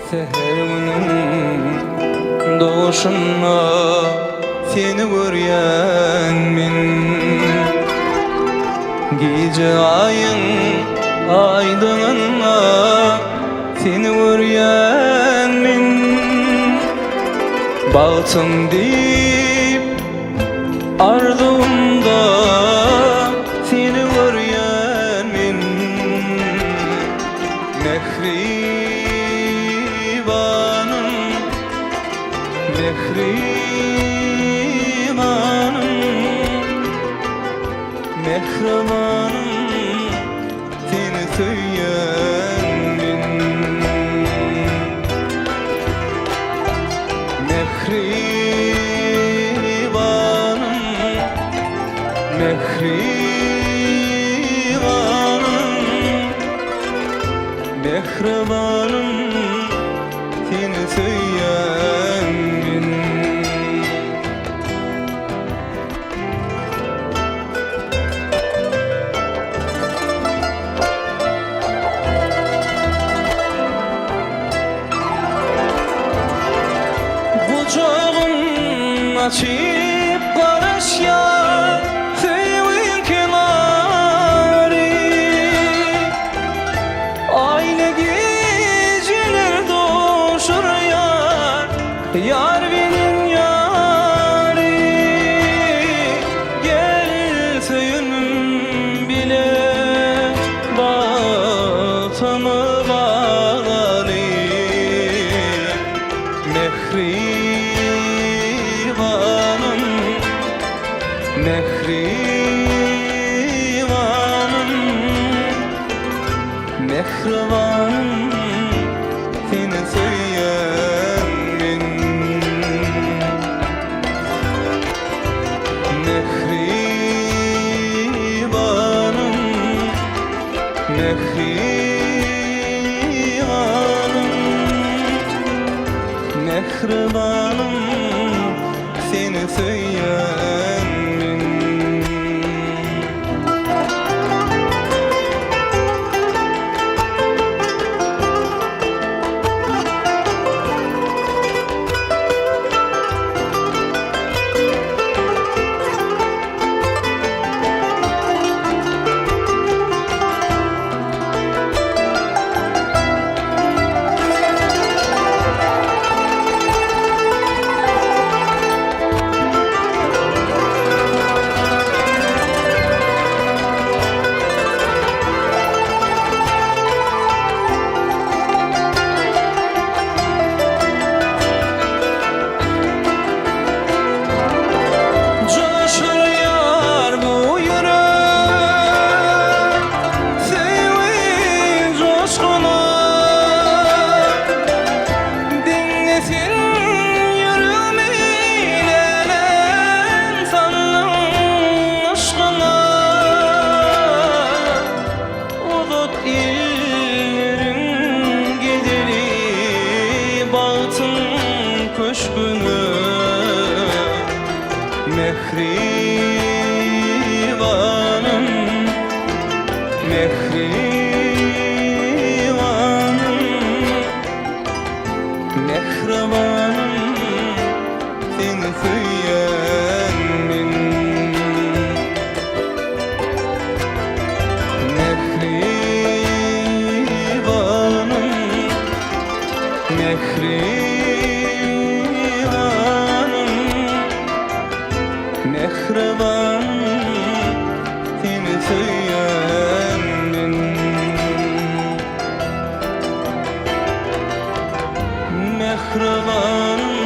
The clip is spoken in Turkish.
Seherinin doğuşuna seni görýän men. Gece ayın aydınına seni görýän men. Baltın deyip ardımda seni görýän men. Mehribanım, mehribanım, mehribanım, seni söýän men. Mehribanım, mehribanım, mehribanım, seni söýän men. Kucağın açıp karışya suyun kenarı. Aynı geceler doşur yar, yar benim yarı. Gel söyünüm bile baltamı bağlanır. Mehribanım, mehribanım, mehribanım, seni söýän men. Mehribanım, mehribanım, mehribanım, seni söýän men. Köşkünü mehribanım, mehribanım, mehribanım, seni söýän men. Mehribanım, mehribanım, mehribanım, seni söýän men. Mehribanım,